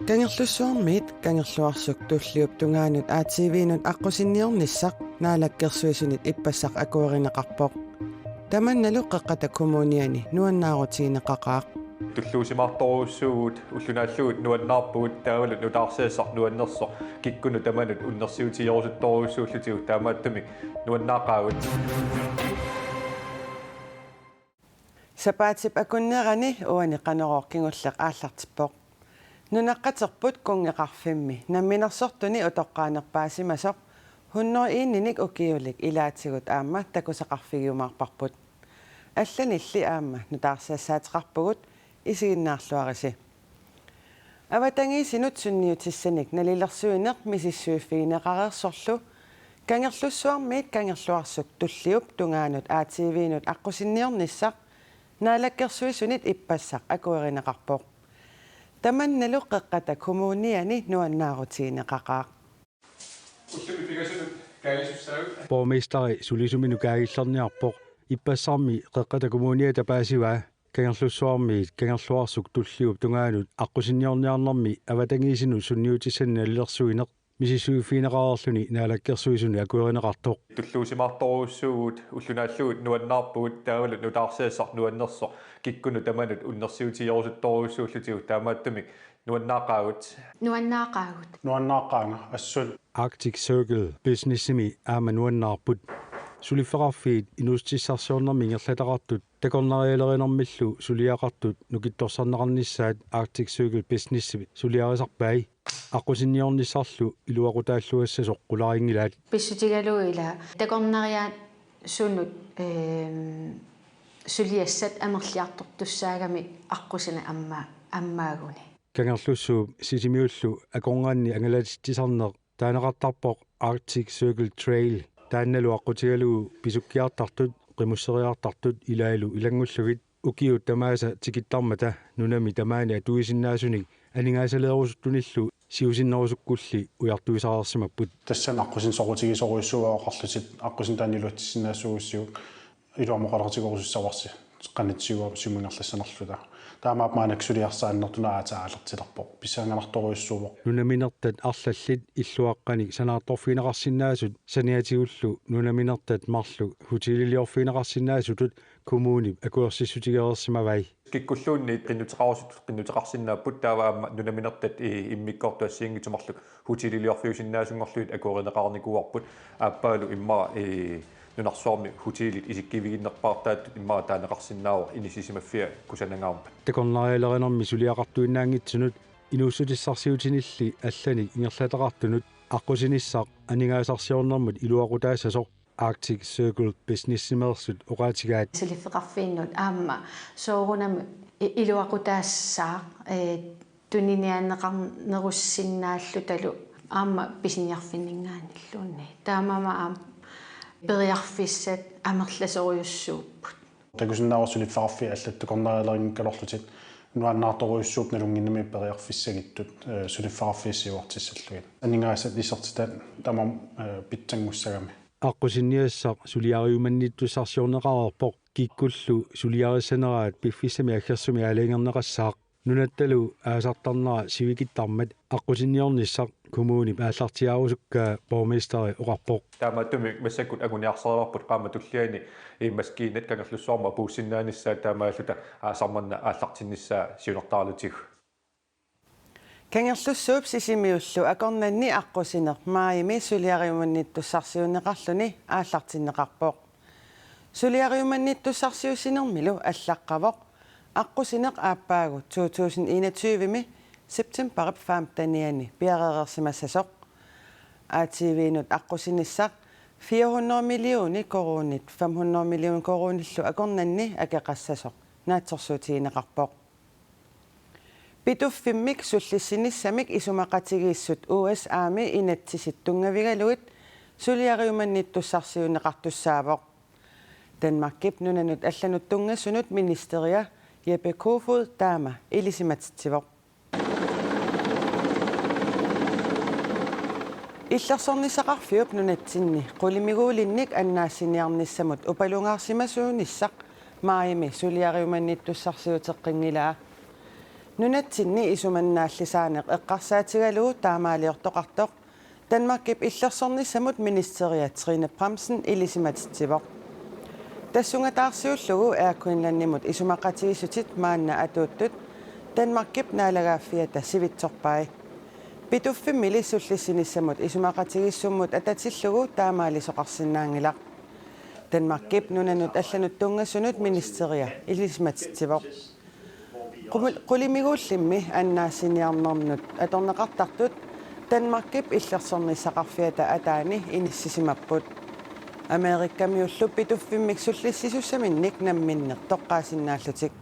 Kangerlussuarmiit kangerluarsuk tulliup tungaanut aativiinut aqusinniornissaq naalakkersuisunit ippassaq akuerineqarpoq tamannalu qeqqata kommuniani nuannaarutiineqaqaaq tulluusimaartoruussugut ullunaallugut nuannaarpugut taavalut nutaarseessaq nuannersoq kikkunu tamanut unnersiutiorusuttoruussuullutigut taamaattumi nuannaaqaagut sapaatip akunnerani uani qaneroor kingulleq aallartippoq nunaqqaterput kungeqarfimmi namminersortuni utoqqaanerpaasimasoq hunnor iinninik ukiulik ilaatigut aamma takusaqarfigiumaarparput алланилли аама нутаарсаассаатеқарпугут исигиннаарлуарisi аватангисинут сунниутиссаник налилерсуинеқ мисиссуиффигинеқарерсорлу кангерлуссуармиит кангерлуарсук туллиуп тунгаанут аативиинут аққусинниорниссақ наалаккерсуисунит иппассақ акуеринеқарпоқ таманналу қеққата коммуниани нуаннаарутиинеқақаақ Borgmesteri sulisuminu kaagillerniarpoq ippassarmi qeqqata kommunia tapaasiva kangerlussuarmiit kangerluarsuk tulliup tungaanut aqusinniorniarnermi avatangiisinu sunniutissanni alilersuineq misissuiffiineqarerluni naalakkersuisuni akuerineqartoq tulluusimaartoruussugut ullunaallugut nuannaarpugut taavalut nutaarseessaq nuannersoq kikkunu tamanut unnersiutiorusuttoruussuullutigut taamaattumi nuannaaqaaga assul Arctic Circle businessimi aama nuannaarput sulifferarfiit inustissarsuornermi ngerlataqartut takornarialerinermillu suliaqartut nukittorsarneqarnissaat Arctic Circle businessimi suliarisarpai aqusinniornissarlu iluaqutaalluassasoq qularingilaat pissutigaluila takornariaat sunut suliassat amerliartortussaagami aqusina ammaaguni kangerlussuup sisimiullu akorngaanni angalatittisarneq taaneqartarpoq Arctic Circle Trail taannalu aqutigalugu pisukkiartartut qimusseriartartut ilaalu ilangullugit ukiut tamaasa tikittarmata nunami tamaani atuisinnaasunik aningaasaleerusuttunillu siusinnerusukkulli ujartuisarersimapput tassan aqusin soqutigisoruissuaoqarlutit aqusin taaniluuttissinnaassugussiuk iluamoqalertigorusussarwarsi qannitsiuga simungerlassanerluta таамаап маанаксулиарсааннертуна аатааалертилерпоқ писаангаларторуйссууоқ нунаминертат арлаллит иллуаққаник санаарторфинеқарсинаасут саниатигуллу нунаминертат марлу хутилилиорфинеқарсинаасутут коммунип акуерсиссутигерерсимавай киккуллуунни qinnuteqarsinnaapпут тааваама нунаминертат иммиккортуассиингитумарлу хутилилиорфиусиннаасунгорлуит акуеринеқарникуарпут ааппаалу иммаа нунарсуарми хутилит исиккивигиннерпаартаат иммаа таанеқарсинаавар инисисимаффиа кусанангаарпат такорнариалеринерми сулиақартуиннаангитсунут инуссутиссарсиутинилли алланик ингерлатеқартунут аққусиниссақ анингаасарсиорнэрмут илуақутаассасоқ Arctic Circle business-имерсут оqaatigaat силиффеқарфииннут аама соорунами илуақутаассаа туниниааннеқарнеруссиннааллу талу аама писиниарфиннингааниллуунни таамама аама периарфиссат амерласориуссууппут такусиннаарсулит фарфи аллаттукорнариалерингкалорлутит нуаннаарторуйуссууп налунгиннами периарфиссагиттут сулиффараффиссиуартиссаллугит анингаасат исертитаат тамам питсангуссагами аққусинниассақ сулиариуманниттуссарсиорнеқарерпоқ киккуллу сулиарисанераат пиффисами аггерсуми алингернеқассаақ нунатталу аасартарнера сивикиттармат аққусинниорниссақ коммунип ааллартиаарусуккаа боргместери оқарпоқ таамааттуми массаккут агуниарсериарпут qaama tulliani иммаскиинат кангерлуссуарма пууссиннааниссаа таамааллута аасарманна ааллартинниссаа сиунертаалутиг Kangerlussuup sisimiullu akornanni аққусинеқ маими сулиариуманниттуссарсиунеқарлуни ааллартиннеқарпоқ сулиариуманниттуссарсиусинермилу аллаққавоқ аққусинеқ ааппаагу 2021ми септемберп фаамтаниани пиаререрсимассасоқ аативиинут аққусиниссақ 400 миллиони коронит 500 миллион корониллу акорнанни акеқассасоқ наатсорсуутигинеқарпоқ Pituffimik sullissinissamik isumaqatigissut US Army inatsisittungavigaluit suliariumannittussarsiuneqartussaavoq Danmark nunanut allanuttungassunut ministeria Jeppe Kofod taama ilisimatsitsivoq Illersornisaqarfiup nunatsinni qulimiguulinnik annaassiniarnissamut upalungaarsimasuunissaq maayimi suliariumannittussarsiuteqqingilaa Nunatsinni isumannaallisaaneq eqqarsaatigalugu taamaaliortoqartoq Danmarkip illersornissamut ministeriat Trine Bramsen ilisimatittivoq. Tassungataarsiullugu Airqueenlannimut isumaqatigissutit maanna atuuttut Danmarkip naalagaafiata sivitsorpai. Pituffim milissullissinissamut isumaqatigissummut atatillugu taamaalisoqarsinnaangilaq. Danmarkip nunanut allanut tungassunut ministeria ilisimatittivoq. Qulimiguullimmi annaassiniarnermut atorneqartartut Danmarkip illersornissaqarfiata ataani inississimapput. Amerikkamiullu pituffimik sullissisuussaminnik namminneq toqqaasinnaаллутик.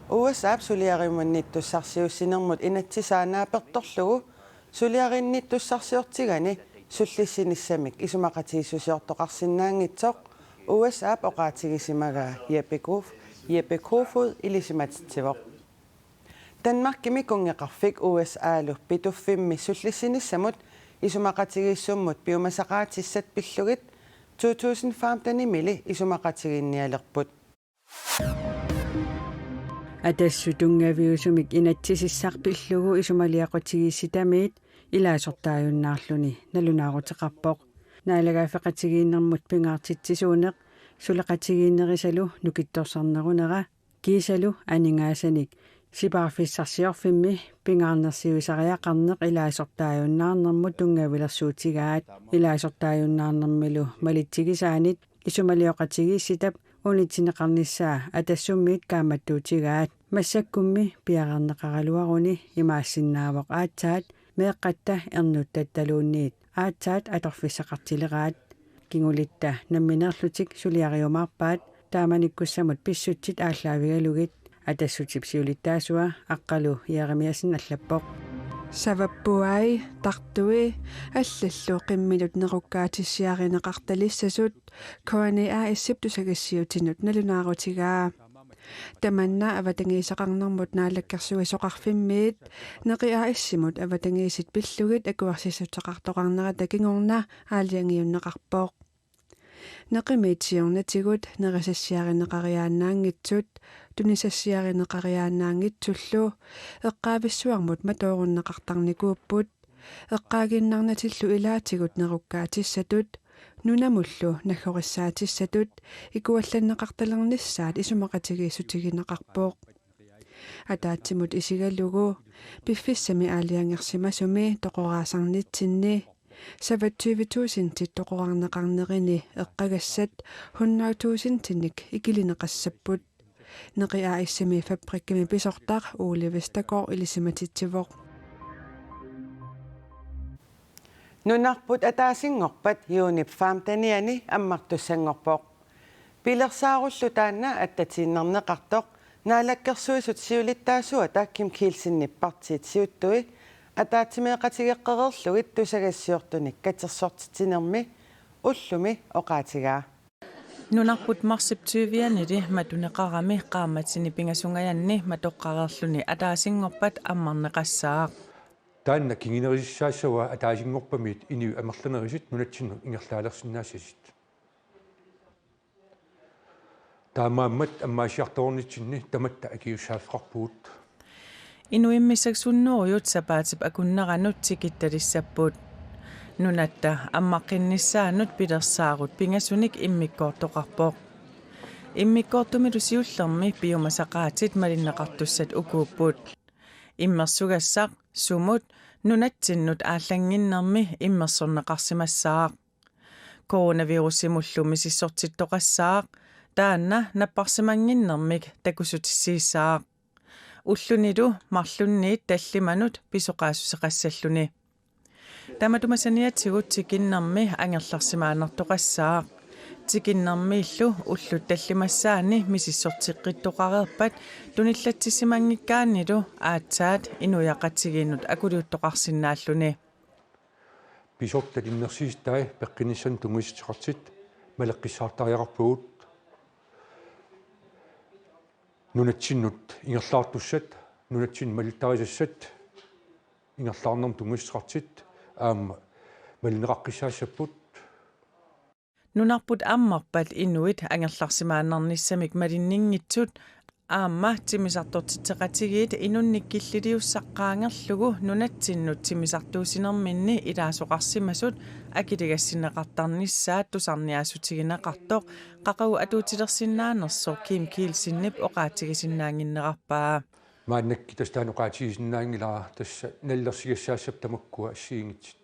USA suliariumannittussarsiussinermut inatsisaanaapertorlugu suliarinnittussarsiortigani sullissinissamik isumaqatigissusiortoqarsinnaangitsoq USA oqaatigissimagaa Jeppe Kofod ilisimatittivoq. Danmarkimi kungeqarfik USAlu pituffimmi sullissinissamut isumaqatigissummut piumasaqaatissat pillugit 2015 mili isumaqatiginnialerput. Атассутунгаавиусумик инатсисиссарпиллугу исумалиақутигисситамиит илаасортааюннаарлүни налунаарутеқарпоқ наалагаафеқатигииннэрмут пингаартитсисуунеқ сулеқатигииннерисалу нукитторсарнерунера кисалу анингаасаник сипаарфиссарсиорфимми пингаарнерсиуисариақарнеқ илаасортааюннаарнэрмут тунгавилерсуутигаат илаасортааюннаарнэрмилу малитсигисаанит исумалиоқатигисситап унитсинеқарниссаа атассуммиит кааматтуутигаат массаккумми пиарернеқаралуаруни имаассиннаавоқ аатсаат меэққатта эрнуттатталуунниит аатсаат аторфиссақартилераат кингулитта намминерлутик сулиариумаарпаат тааманиккуссамут писсутсит ааллаавигалугит атассутип сиулиттаасуа аққалу Jeremiasin аллаппоқ саваппуай тартуи аллаллу қиммилут неқуккаатиссиаринеқарталиссасут коанеа иссиптусагассиутинут налунаарутигаа таманна аватангиисақарнэрмут наалаккерсуисоқарфиммиит неқиа иссимут аватангиисит пиллугит акуарсиссутеқартоқарнера такингорна аалиангиуннеқарпоқ неқимиитсиорнатигут нерисассиаринеқариаанаангитсут тунисассиаринеқариаанаангитсуллу эққаависсуармут маторуннеқартарникууппут эққаагиннарнатиллу илаатигут неруккаатиссатут нунамуллу наггориссаатиссатут икуалланнеқарталерниссаат исумақатигииссутигинеқарпоқ атаатсимут исигаллугу пиффиссами аалиангерсимасуми тоқораасарнитсинни сават 20.000 титтоқорарнеқарнерини эққагассат 100.000 тинник икилинеқассаппут неқиа иссами фабрикками писортар Ole Vestergaard илисиматитсивоқ Nunarput ataasingorpat Unip Farm taniani ammartussangorpoq. Pilersaarullу taanna attatiinnerneqartoq naalakkersuisut siulittaasuata Kim Kielsinnippartiit siuttui атаатимеэқатигеққерерлугит тусагассиортуник катерсортитинерми уллуми оqaatigaa нунарпут марсиптуивианили матунеқарами qaammatini пингасунгаянни матоққарерлуни атаасингорпат аммарнеқассаа таанна кингинерисаасава атаасингорпамит ини амерланерисит нунатсинну ингерлаалерсинаасисит таамааммат аммаасиарторнитсинни таматта акиуссааффqarpuut инуиммисаксуннеруйут сапаатип акуннеранут тикитталиссаппут нунатта аммаққиннissaанут пилерсаарут пингасуник иммиккоортоқарпоқ иммиккоортумилу сиуллерми пиумасақаатит малиннеқартуссат укууппут иммерсугассақ сумут нунатсиннут ааллангиннерми иммерсорнеқарсимассаақ коронавирусимуллуми сиссортиттоқассаақ таанна наппарсимангиннермик такусутиссииссаақ уллунилу марлунниит таллиманут писоқаасусеқассаллуни таматумасаниатсигут тикиннерми ангерларсимаанертоқассаақ тикиннермииллу уллут таллимассаани мисиссортиққиттоқарерпат туниллатсисимангиккааннилу аатсаат инуяқатсигинут акулиуттоқарсинааллуни писортат иннерсиистай пеққиниссан тунгуиситеқартит малеққиссаартариақарпугут нунатсиннут ингерлаартуссат нунатсин малиттарисассат ингерлаарнерм тунгуиссеқартит аама малинеқаққиссаассаппут нунарпут аммарпат инуит ангерларсимааннарниссамик малиннингитсут аама тимисартортитеқатигиит инунниккиллилиуссаққаангерлугу нунатсиннут тимисартуусинерминни илаасоқарсимасут акилигассинеқартарниссаат тусарниаасутигинеқартоқ қақау атуутилерсиннаанерсо ким киилсиннип оқаатигисиннаангиннеқарпаа мааннакки тастааноқаатигисиннаангилара тасса наллерсигассаассап тамаккуа ассиингитсит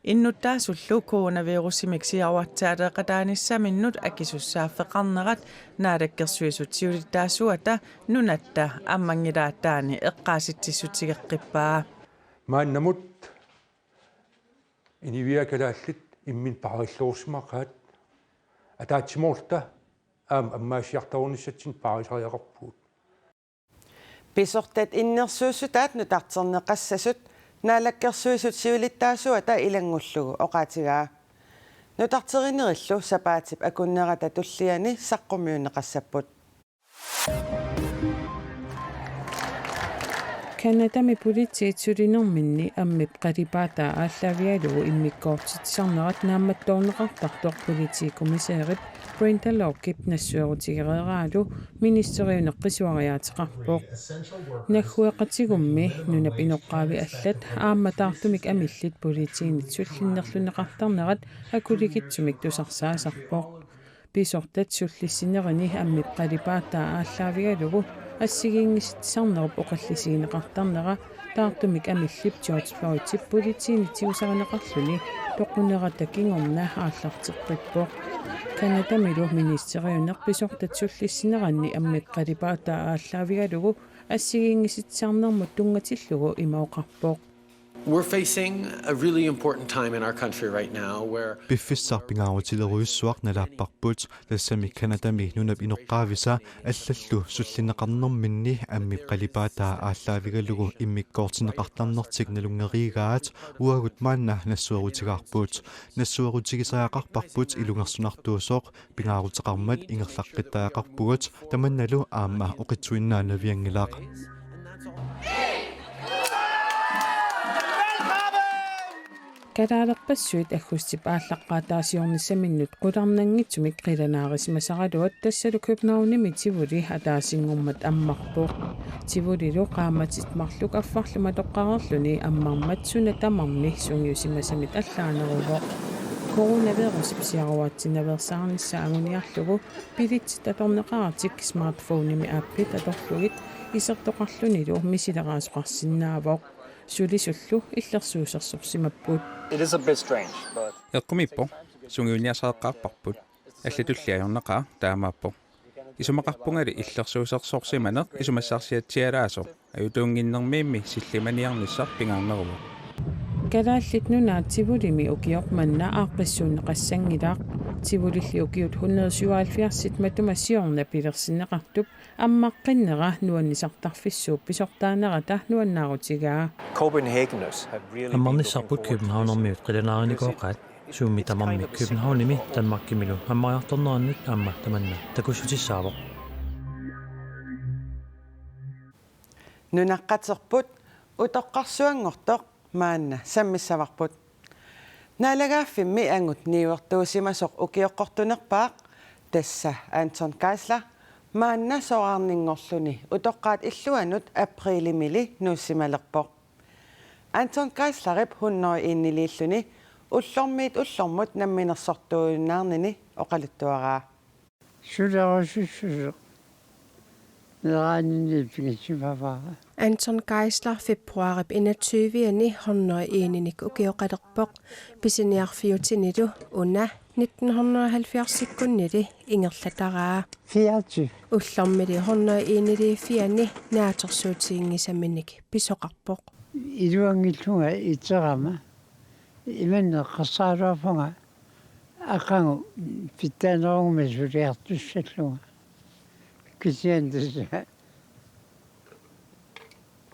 иннуттаасуллу коронавирусимик сиауаттаалеқатааниссаминнут акисуссааффеқарнерат наалаккерсуисутсиулиттаасуата нунатта аммангилааттаани эққааситсиссутигеққиппаа мааннамут инивиакалааллит иммин париллуурсимақаат атаатсимоорта аммаасиартарунissatsin парисариақарпуут писортат иннерсуусутаат нутартернеқассасут наалаккерсуисут сиулиттаасуата илангуллугу оқаатигаа нутартеринериллу сапаатип акуннерата туллиани саққумиунеқассаппут Канадами политиитсулинерминни аммип қалипаата ааллавиалугу иммиккоортитсарнерат наамматтоорнеқартартоқ политикумисеерит Brenda Locke нассуерутигерераалу министериунеққисуариаатеқарпоқ нахуеқатигумми нунап иноққаави аллат аамматаартумик амиллит политиинит суллиннерлунеқартарнерат акулигитсумик тусарсаасарпоқ писортат суллиссинерини аммип қалипаата ааллавиалугу ассигингиситсарнеруп оқаллисигинеқартарнера таартумик амиллип George Floyd политиинитсиусаринеқарлуни тоққунерата кингорна ааллартеққиппоқ Канадамилу министериунеқписортат суллиссинеранни аммип қалипаата ааллавигалугу ассигингиситсарнермут тунгатиллугу имаоқарпоқ We're facing a really important time in our country right now where Biffissarpingaarutileruissuaq nalaapparput tassami Kanadami nunap inoqqaavisa allallu sullineqarnerminni ammip qalipaataa aallaavigalugu immikkoortineqartarnertik nalungerigaat uagut maanna nassuerutigaarput nassuerutigisaaqarparput ilungersunartuusoq pingaaruteqarmat ingerlaqqittaaqarpugut tamannalu aamma oqitsuinnaanaviangilaq Калаалерпассуит аггустип ааллаққаатаасиорнissamиннут қуларнангитсумик қиланаарисмасаралуат тассалу Københavnими тивули атаасингуммат аммарпоқ тивулилу qaamatit марлук аффарлума тоққарерлуни аммарматсуна тамарни сунгиусимасамит аллаанерувоқ коронавирусип сиаруаатсинаверсаарнisса агуниарлугу пилитсит аторнеқаратик смартфоними ааппит аторлугит исертоқарлунилу мисилераасоқарсинаавоқ сулисуллу иллерсуусерсорсимаппут It is a bit strange, but Eqqumippo sungiuniasaqaqqarparput allutulliajorneqa taamaappo isumaqarpungali illersuusersorsimaneq isumassarsiatsialaaso ajutuunginnermiimmi sillimaniarnissar pingaarneruvu Kalaallit nunaat tivulimi ukiormanna aaqqissuunneqassangilaq tivulilli ukiut 177 matumassiorna pilersinneqartup аммаққиннера нуаннисартарфиссууп писортаанерата нуаннаарутигаа Copenhageners have really аммарниссарпут Københavnermiut qilanaarnikooqaat суумми тамарми Københavnimi Danmarkimmilu аммариарторнеранник аама таманна такуссутиссаавоқ нунаққатерпут утоққарсуангортоқ маанна саммиссаварпут наалагааффимми ангут ниуертуусимасоқ укиоққортунерпаақ тасса Anton Geisler маанна соораарнингорлуни утоққаат иллуанут априлимили нууссималерпоқ Anton Geisler-ип 101-нилииллуни уллормут намминерсортуунаарнини оқалуттуараа сулерусуссусеқ нерааниниппигисимаваа Anton Geisler februarip 21 101-ник укиоқалерпоқ писиниарфиутинилу уна 1970-секундили ингерлатараа 24 уллормили 101-нилифиани наатерсуутиингисаминик писоқарпоқ илуангиллунга итерама иманнеққарсаалуафунга ақангу питтаанеругума сулиартуссаллунга кисиандаса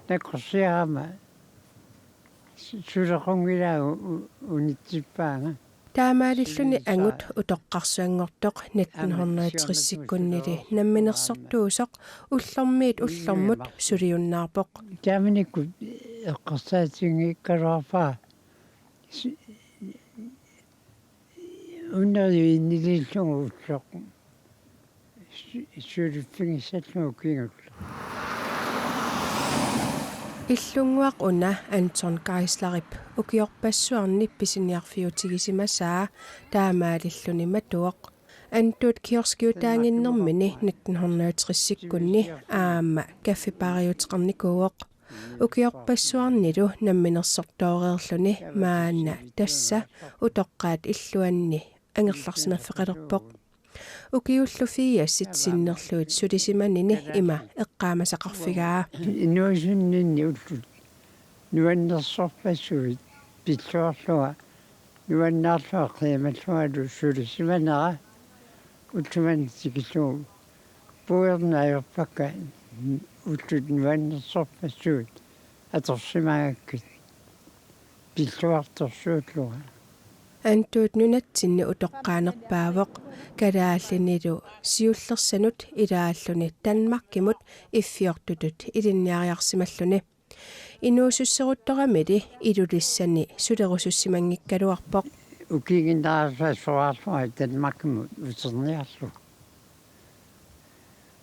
накорсиарама сулеқунгилаагу унитсиппаанга таамаалиллуни ангут утоққарсуангортоқ 1960-секундили намминерсортуусоқ уллормут сулиуннаарпоқ тааманикку эққарсаатингиккалуарфаа уннери иннилиллугу уллоқ сулиффигиссаллуукингулла иллунгуақ уна Anton Geislarip ukiorpassuarni pisiniarfiutigisimasaa taamaalilluni matuoq антуут киорскиутаангиннэрмини 1960-иккунни аама каффипаариутеқарникууоқ укиорпассуарнилу намминерсортоореерлүни маана тасса утоққаат иллуанни ангерларсимаффеқалерпоқ укиуллуфиассит синнерлуит сулисиманини има эққаамасақарфигаа инуисуннинни уллут нуаннерсорпассуит пиллуарлуа нуаннаарлуа қиамаллуалу сулисиманера утсуман сикиллуу пуернаайорпакка уллут нуаннерсорпассуит аторсимаагаккит пиллуарторсуутлуга антуут нунатсинни утоққаанерпаавоқ калааллинилу сиуллерсанут илааллуни танмаркимут иффиортутут илинниариарсималлуни инуусуссерутторамили илулиссани сулерусуссимангиккалуарпоқ укигиндаасуарлуа танмаркимут утерниарлу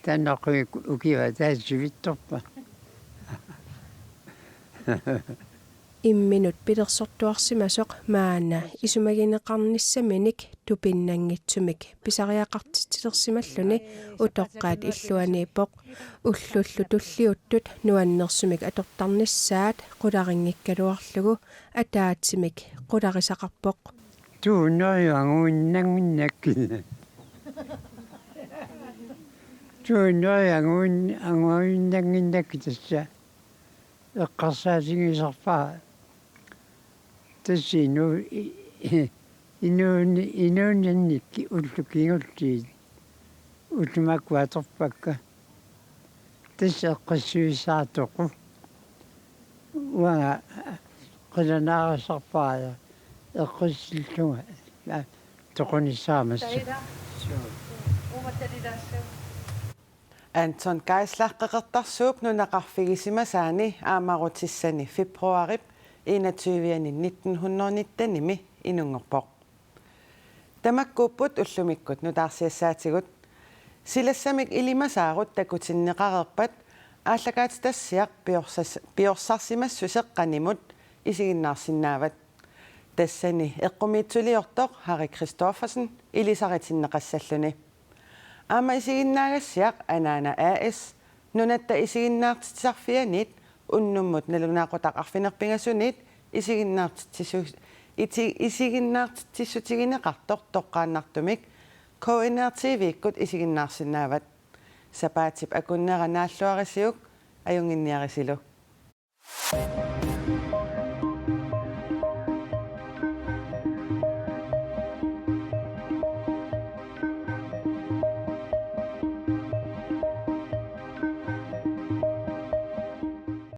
таннақуи укива таасивитторпа имминут пилерсортуарсимасоқ маана исумагинеқарниссаминик тупиннангитсумик писариақартитилерсималлуни утоққаат иллуаниипоқ уллуллу туллиуттут нуаннерсумик атортарниссаат қуларингиккалуарлугу атаатсимик қуларисақарпоқ тууннориангуиннангиннаккина тууннориангуиннангиннакки тасса эққарсаатингисарпаа тассину инууннанникки уллукингуллиит утумаккуаторпакка тасса эққассуисаатоқу уага қиланаарисарпаая эққиссиллуга тоқуниссаамасса Anton Geislar-qeqertarsuup nunaqarfigisimасаани аамарутиссани фебруарip 21-1919 инунгерпоқ тамаккууппут уллумиккут нутаарсиассаатигут силассамик илимасаарут такутиннеқарерпат ааллакаат тассиақ пиорсарсимассусеққанимут исигиннаарсинаават тассани эққумиитсулиортоқ Harry Christoffersen илисаритиннеқассаллуни аама исигиннаагассиақ анаана AS нунатта исигиннаартитсарфианит уннуммут налунаақутақ арфинерпингасунит исигиннаартитсутигинеқартоқ тоққааннартумик KNR-TV-иккут исигиннаарсинаават сапаатип акуннера нааллуарисиук аюнгинниарисилу